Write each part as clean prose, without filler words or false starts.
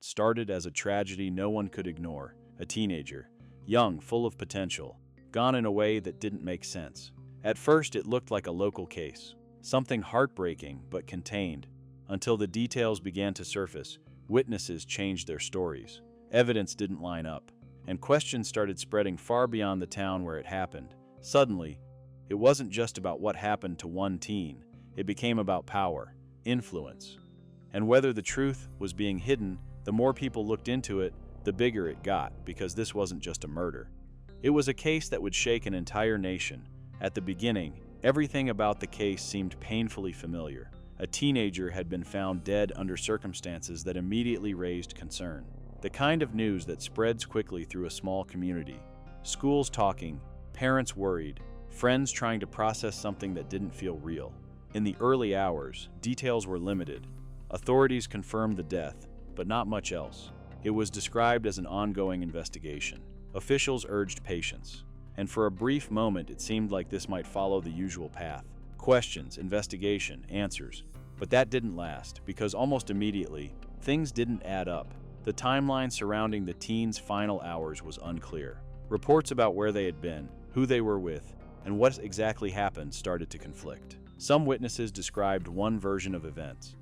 started as a tragedy no one could ignore. A teenager, young, full of potential, gone in a way that didn't make sense. At first, it looked like a local case, something heartbreaking but contained, until the details began to surface. Witnesses changed their stories. Evidence didn't line up, and questions started spreading far beyond the town where it happened. Suddenly, it wasn't just about what happened to one teen. It became about power, influence, and whether the truth was being hidden. The more people looked into it, the bigger it got, because this wasn't just a murder. It was a case that would shake an entire nation. At the beginning, everything about the case seemed painfully familiar. A teenager had been found dead under circumstances that immediately raised concern. The kind of news that spreads quickly through a small community. Schools talking, parents worried, friends trying to process something that didn't feel real. In the early hours, details were limited. Authorities confirmed the death, but not much else. It was described as an ongoing investigation. Officials urged patience, and for a brief moment it seemed like this might follow the usual path. Questions, investigation, answers. But that didn't last, because almost immediately, things didn't add up. The timeline surrounding the teens' final hours was unclear. Reports about where they had been, who they were with, and what exactly happened started to conflict. Some witnesses described one version of events.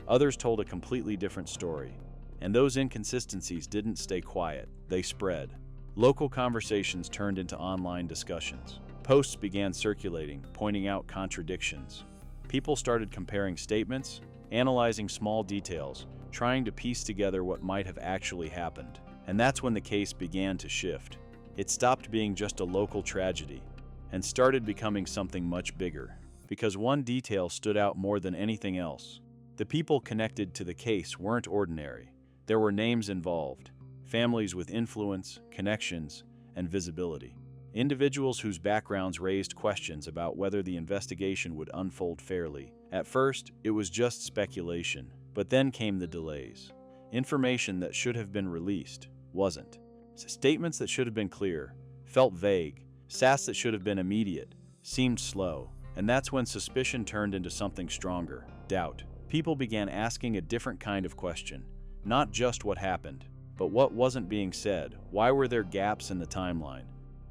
Others told a completely different story. And those inconsistencies didn't stay quiet, they spread. Local conversations turned into online discussions. Posts began circulating, pointing out contradictions. People started comparing statements, analyzing small details, trying to piece together what might have actually happened. And that's when the case began to shift. It stopped being just a local tragedy and started becoming something much bigger, because one detail stood out more than anything else. The people connected to the case weren't ordinary. There were names involved, families with influence, connections, and visibility. Individuals whose backgrounds raised questions about whether the investigation would unfold fairly. At first, it was just speculation, but then came the delays. Information that should have been released wasn't. Statements that should have been clear felt vague. Stats that should have been immediate seemed slow. And that's when suspicion turned into something stronger, doubt. People began asking a different kind of question. Not just what happened, but what wasn't being said. Why were there gaps in the timeline?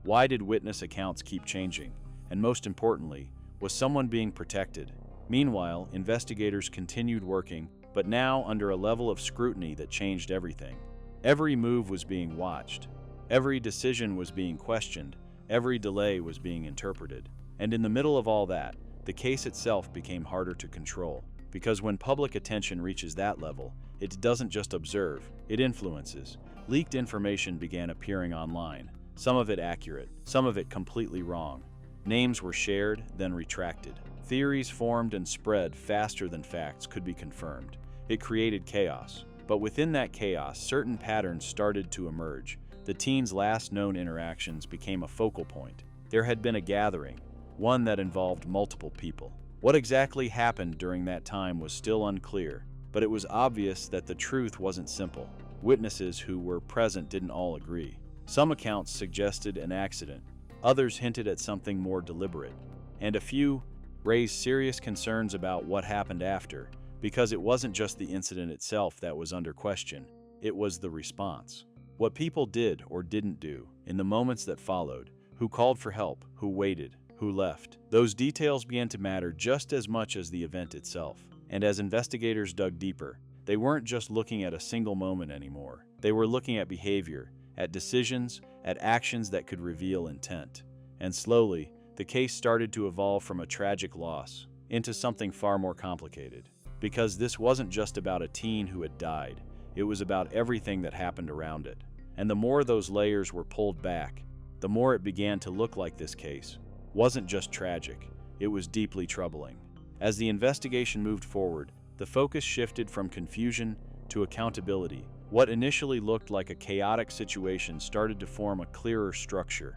Why did witness accounts keep changing? And most importantly, was someone being protected? Meanwhile, investigators continued working, but now under a level of scrutiny that changed everything. Every move was being watched. Every decision was being questioned. Every delay was being interpreted. And in the middle of all that, the case itself became harder to control. Because when public attention reaches that level, it doesn't just observe, it influences. Leaked information began appearing online, some of it accurate, some of it completely wrong. Names were shared, then retracted. Theories formed and spread faster than facts could be confirmed. It created chaos. But within that chaos, certain patterns started to emerge. The teens' last known interactions became a focal point. There had been a gathering, one that involved multiple people. What exactly happened during that time was still unclear, but it was obvious that the truth wasn't simple. Witnesses who were present didn't all agree. Some accounts suggested an accident, others hinted at something more deliberate, and a few raised serious concerns about what happened after, because it wasn't just the incident itself that was under question, it was the response. What people did or didn't do in the moments that followed, who called for help, who waited, who left. Those details began to matter just as much as the event itself. And as investigators dug deeper, they weren't just looking at a single moment anymore. They were looking at behavior, at decisions, at actions that could reveal intent. And slowly, the case started to evolve from a tragic loss into something far more complicated. Because this wasn't just about a teen who had died, it was about everything that happened around it. And the more those layers were pulled back, the more it began to look like this case wasn't just tragic, it was deeply troubling. As the investigation moved forward, the focus shifted from confusion to accountability. What initially looked like a chaotic situation started to form a clearer structure.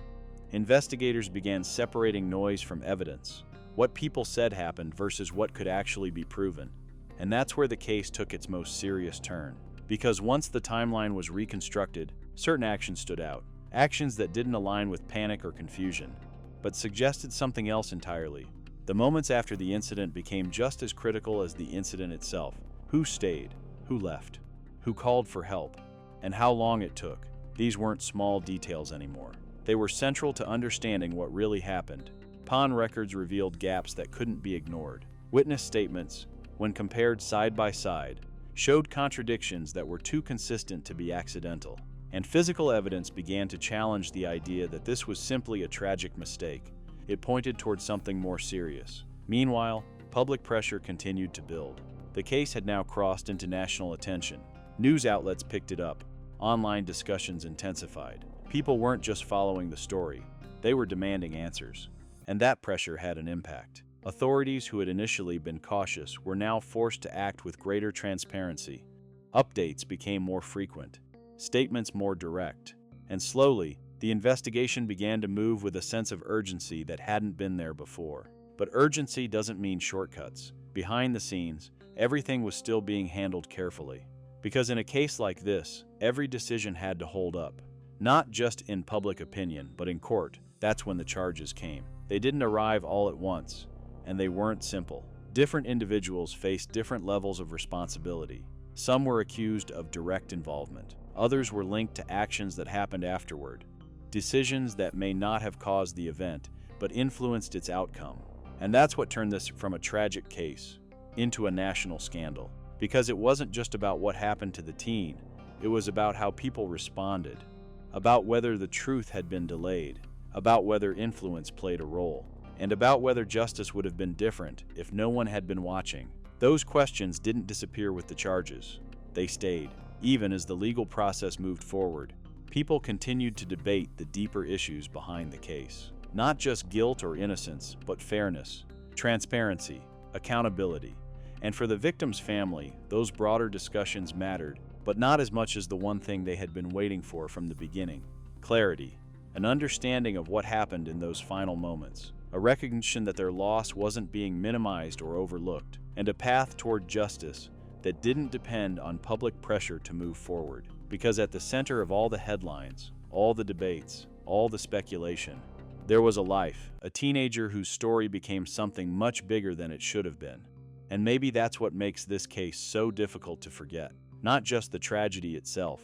Investigators began separating noise from evidence, what people said happened versus what could actually be proven. And that's where the case took its most serious turn. Because once the timeline was reconstructed, certain actions stood out. Actions that didn't align with panic or confusion, but suggested something else entirely. The moments after the incident became just as critical as the incident itself. Who stayed? Who left? who called for help, and how long it took. These weren't small details anymore. They were central to understanding what really happened. Pawn records revealed gaps that couldn't be ignored. Witness statements, when compared side by side, showed contradictions that were too consistent to be accidental. And physical evidence began to challenge the idea that this was simply a tragic mistake. It pointed toward something more serious. Meanwhile, public pressure continued to build. The case had now crossed into national attention. News outlets picked it up. Online discussions intensified. People weren't just following the story, they were demanding answers. And that pressure had an impact. Authorities who had initially been cautious were now forced to act with greater transparency. Updates became more frequent, statements more direct, and slowly, the investigation began to move with a sense of urgency that hadn't been there before. But urgency doesn't mean shortcuts. Behind the scenes, everything was still being handled carefully. Because in a case like this, every decision had to hold up. Not just in public opinion, but in court. That's when the charges came. They didn't arrive all at once, and they weren't simple. Different individuals faced different levels of responsibility. Some were accused of direct involvement. Others were linked to actions that happened afterward. Decisions that may not have caused the event, but influenced its outcome. And that's what turned this from a tragic case into a national scandal. Because it wasn't just about what happened to the teen, it was about how people responded, about whether the truth had been delayed, about whether influence played a role, and about whether justice would have been different if no one had been watching. Those questions didn't disappear with the charges. They stayed. Even as the legal process moved forward, people continued to debate the deeper issues behind the case. Not just guilt or innocence, but fairness, transparency, accountability. And for the victim's family, those broader discussions mattered, but not as much as the one thing they had been waiting for from the beginning: clarity, an understanding of what happened in those final moments, a recognition that their loss wasn't being minimized or overlooked, and a path toward justice that didn't depend on public pressure to move forward. Because at the center of all the headlines, all the debates, all the speculation, there was a life, a teenager whose story became something much bigger than it should have been. And maybe that's what makes this case so difficult to forget. Not just the tragedy itself,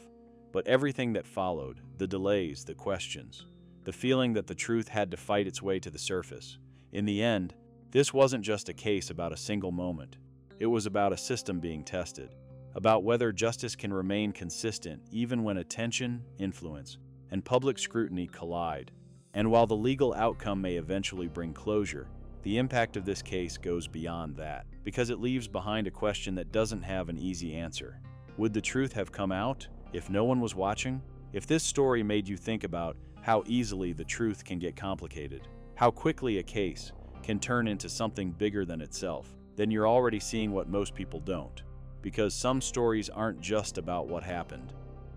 but everything that followed, the delays, the questions, the feeling that the truth had to fight its way to the surface. In the end, this wasn't just a case about a single moment. It was about a system being tested, about whether justice can remain consistent even when attention, influence, and public scrutiny collide. And while the legal outcome may eventually bring closure, the impact of this case goes beyond that, because it leaves behind a question that doesn't have an easy answer. Would the truth have come out if no one was watching? If this story made you think about how easily the truth can get complicated, how quickly a case can turn into something bigger than itself, then you're already seeing what most people don't. Because some stories aren't just about what happened.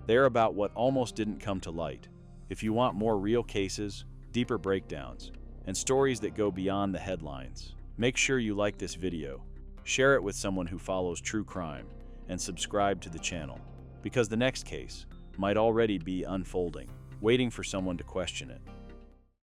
They're about what almost didn't come to light. If you want more real cases, deeper breakdowns, and stories that go beyond the headlines, make sure you like this video, share it with someone who follows true crime, and subscribe to the channel. Because the next case might already be unfolding, waiting for someone to question it.